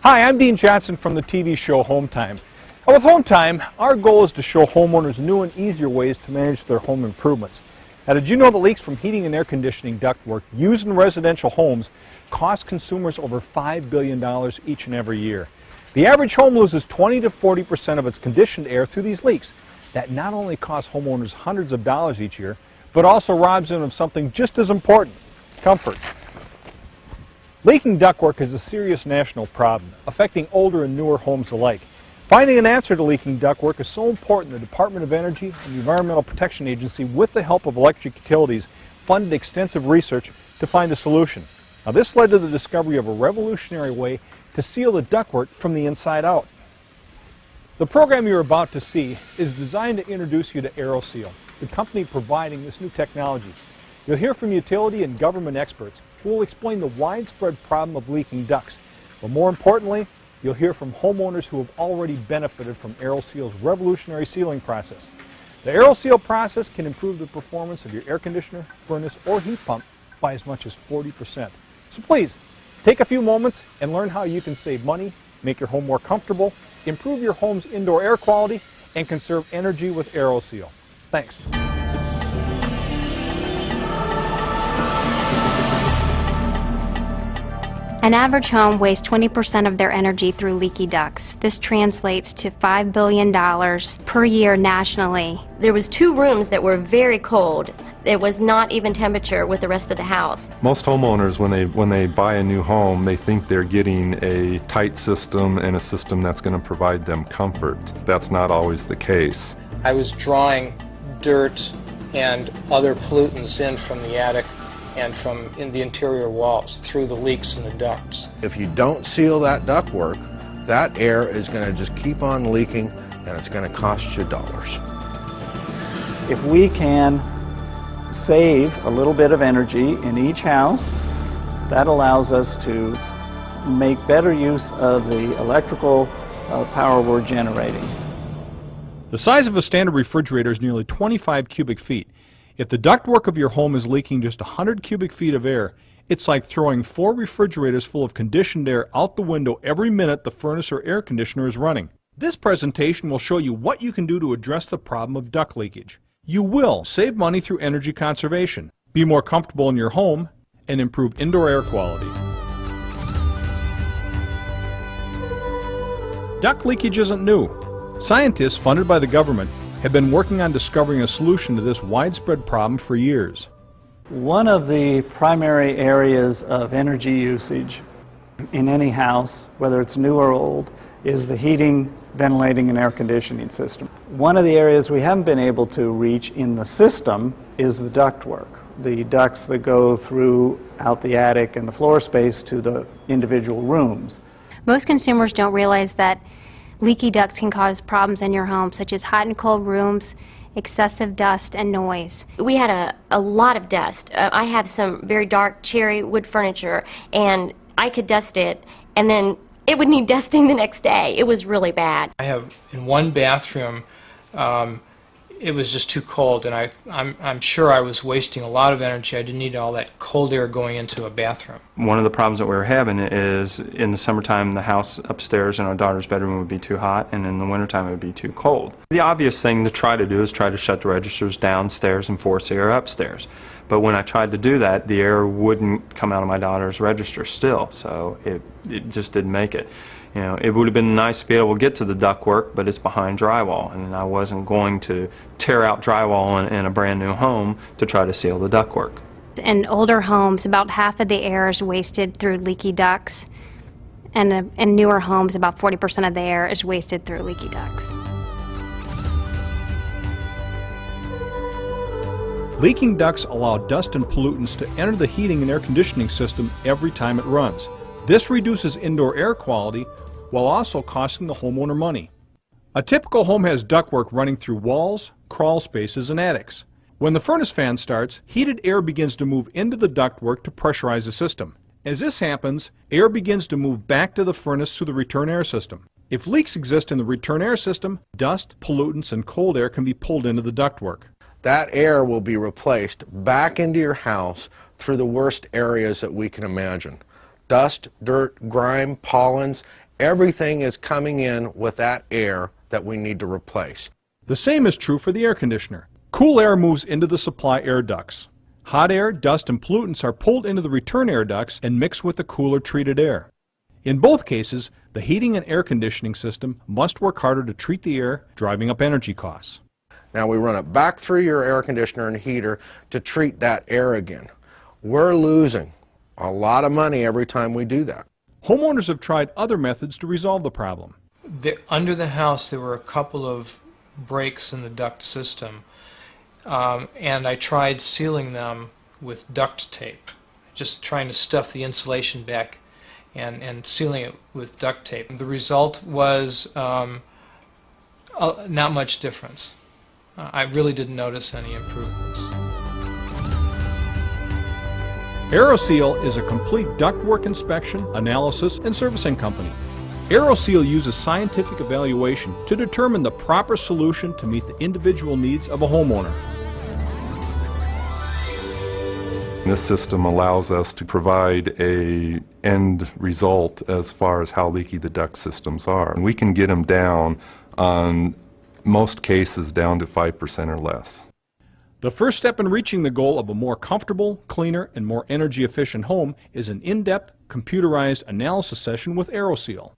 Hi, I'm Dean Johnson from the TV show Home Time. And with Home Time, our goal is to show homeowners new and easier ways to manage their home improvements. Now, did you know that leaks from heating and air conditioning ductwork used in residential homes cost consumers over $5 billion each and every year? The average home loses 20 to 40% of its conditioned air through these leaks. That not only costs homeowners hundreds of dollars each year, but also robs them of something just as important: comfort. Leaking ductwork is a serious national problem, affecting older and newer homes alike. Finding an answer to leaking ductwork is so important the Department of Energy and the Environmental Protection Agency, with the help of electric utilities, funded extensive research to find a solution. Now, this led to the discovery of a revolutionary way to seal the ductwork from the inside out. The program you're about to see is designed to introduce you to Aeroseal, the company providing this new technology. You'll hear from utility and government experts who will explain the widespread problem of leaking ducts. But more importantly, you'll hear from homeowners who have already benefited from Aeroseal's revolutionary sealing process. The Aeroseal process can improve the performance of your air conditioner, furnace, or heat pump by as much as 40%. So please, take a few moments and learn how you can save money, make your home more comfortable, improve your home's indoor air quality, and conserve energy with Aeroseal. Thanks. An average home wastes 20% of their energy through leaky ducts. This translates to $5 billion per year nationally. There was 2 rooms that were very cold. It was not even temperature with the rest of the house. Most homeowners, when they buy a new home, they think they're getting a tight system and a system that's going to provide them comfort. That's not always the case. I was drawing dirt and other pollutants in from the attic and from in the interior walls through the leaks in the ducts. If you don't seal that ductwork, that air is going to just keep on leaking, and it's going to cost you dollars. If we can save a little bit of energy in each house, that allows us to make better use of the electrical power we're generating. The size of a standard refrigerator is nearly 25 cubic feet. If the ductwork of your home is leaking just 100 cubic feet of air, it's like throwing 4 refrigerators full of conditioned air out the window every minute the furnace or air conditioner is running. This presentation will show you what you can do to address the problem of duct leakage. You will save money through energy conservation, be more comfortable in your home, and improve indoor air quality. Duct leakage isn't new. Scientists funded by the government have been working on discovering a solution to this widespread problem for years. One of the primary areas of energy usage in any house, whether it's new or old, is the heating, ventilating, and air conditioning system. One of the areas we haven't been able to reach in the system is the ductwork, the ducts that go throughout the attic and the floor space to the individual rooms. Most consumers don't realize that leaky ducts can cause problems in your home, such as hot and cold rooms, excessive dust, and noise. We had a lot of dust. I have some very dark cherry wood furniture, and I could dust it, and then it would need dusting the next day. It was really bad. I have in one bathroom, it was just too cold, and I'm sure I was wasting a lot of energy. I didn't need all that cold air going into a bathroom. One of the problems that we were having is in the summertime the house upstairs in our daughter's bedroom would be too hot, and in the wintertime it would be too cold. The obvious thing to try to do is try to shut the registers downstairs and force the air upstairs. But when I tried to do that, the air wouldn't come out of my daughter's register still, so it just didn't make it. You know, it would have been nice to be able to get to the ductwork, but it's behind drywall, and I wasn't going to tear out drywall in a brand new home to try to seal the ductwork. In older homes, about half of the air is wasted through leaky ducts, and in newer homes, about 40% of the air is wasted through leaky ducts. Leaking ducts allow dust and pollutants to enter the heating and air conditioning system every time it runs. This reduces indoor air quality while also costing the homeowner money. A typical home has ductwork running through walls, crawl spaces, and attics. When the furnace fan starts, heated air begins to move into the ductwork to pressurize the system. As this happens, air begins to move back to the furnace through the return air system. If leaks exist in the return air system, dust, pollutants, and cold air can be pulled into the ductwork. That air will be replaced back into your house through the worst areas that we can imagine. Dust, dirt, grime, pollens, everything is coming in with that air that we need to replace. The same is true for the air conditioner. Cool air moves into the supply air ducts. Hot air, dust, and pollutants are pulled into the return air ducts and mixed with the cooler treated air. In both cases, the heating and air conditioning system must work harder to treat the air, driving up energy costs. Now we run it back through your air conditioner and heater to treat that air again. We're losing a lot of money every time we do that. Homeowners have tried other methods to resolve the problem. Under the house, there were a couple of breaks in the duct system, and I tried sealing them with duct tape, just trying to stuff the insulation back and sealing it with duct tape. The result was not much difference. I really didn't notice any improvements. Aeroseal is a complete ductwork inspection, analysis, and servicing company. Aeroseal uses scientific evaluation to determine the proper solution to meet the individual needs of a homeowner. This system allows us to provide an end result as far as how leaky the duct systems are. And we can get them down, on most cases, down to 5% or less. The first step in reaching the goal of a more comfortable, cleaner, and more energy-efficient home is an in-depth, computerized analysis session with Aeroseal.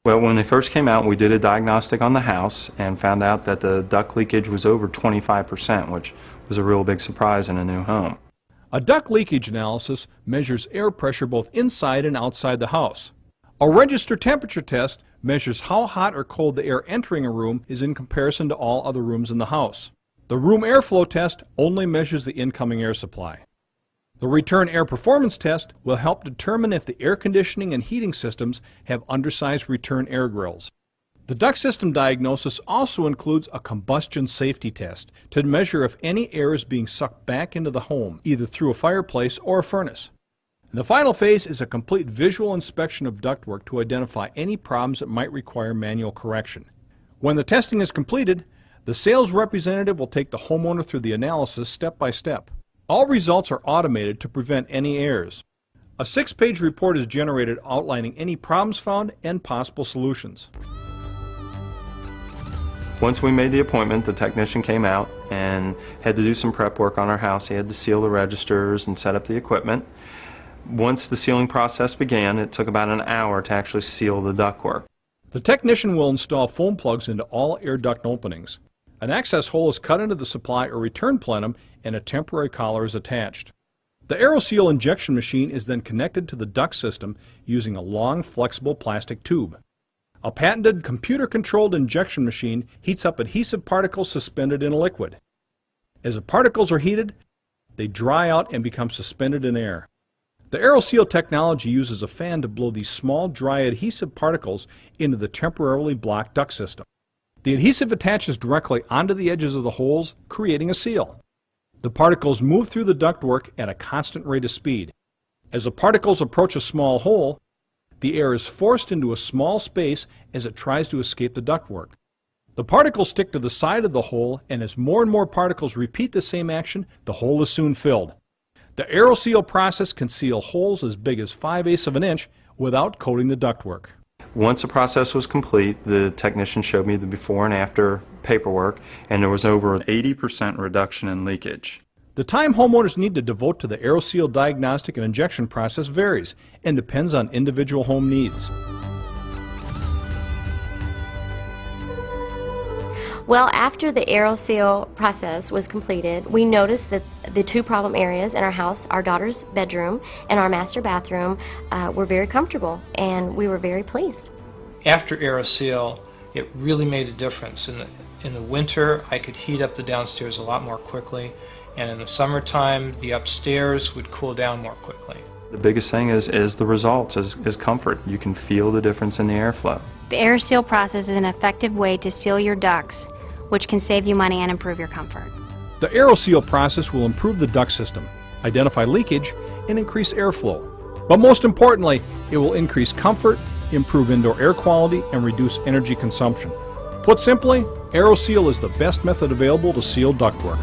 Well, when they first came out, we did a diagnostic on the house and found out that the duct leakage was over 25%, which was a real big surprise in a new home. A duct leakage analysis measures air pressure both inside and outside the house. A register temperature test measures how hot or cold the air entering a room is in comparison to all other rooms in the house. The room airflow test only measures the incoming air supply. The return air performance test will help determine if the air conditioning and heating systems have undersized return air grills. The duct system diagnosis also includes a combustion safety test to measure if any air is being sucked back into the home, either through a fireplace or a furnace. And the final phase is a complete visual inspection of ductwork to identify any problems that might require manual correction. When the testing is completed, the sales representative will take the homeowner through the analysis step by step. All results are automated to prevent any errors. A 6-page report is generated outlining any problems found and possible solutions. Once we made the appointment, the technician came out and had to do some prep work on our house. He had to seal the registers and set up the equipment. Once the sealing process began, it took about an hour to actually seal the ductwork. The technician will install foam plugs into all air duct openings. An access hole is cut into the supply or return plenum and a temporary collar is attached. The Aeroseal injection machine is then connected to the duct system using a long, flexible plastic tube. A patented computer-controlled injection machine heats up adhesive particles suspended in a liquid. As the particles are heated, they dry out and become suspended in air. The Aeroseal technology uses a fan to blow these small, dry adhesive particles into the temporarily blocked duct system. The adhesive attaches directly onto the edges of the holes, creating a seal. The particles move through the ductwork at a constant rate of speed. As the particles approach a small hole, the air is forced into a small space as it tries to escape the ductwork. The particles stick to the side of the hole, and as more and more particles repeat the same action, the hole is soon filled. The Aeroseal process can seal holes as big as 5/8 of an inch without coating the ductwork. Once the process was complete, the technician showed me the before and after paperwork, and there was over an 80% reduction in leakage. The time homeowners need to devote to the Aeroseal diagnostic and injection process varies and depends on individual home needs. Well, after the Aeroseal process was completed, we noticed that the two problem areas in our house, our daughter's bedroom and our master bathroom, were very comfortable, and we were very pleased. After Aeroseal, it really made a difference. In the winter, I could heat up the downstairs a lot more quickly, and in the summertime, the upstairs would cool down more quickly. The biggest thing is the results, is comfort. You can feel the difference in the airflow. The Aeroseal process is an effective way to seal your ducts, which can save you money and improve your comfort. The Aeroseal process will improve the duct system, identify leakage, and increase airflow. But most importantly, it will increase comfort, improve indoor air quality, and reduce energy consumption. Put simply, Aeroseal is the best method available to seal ductwork.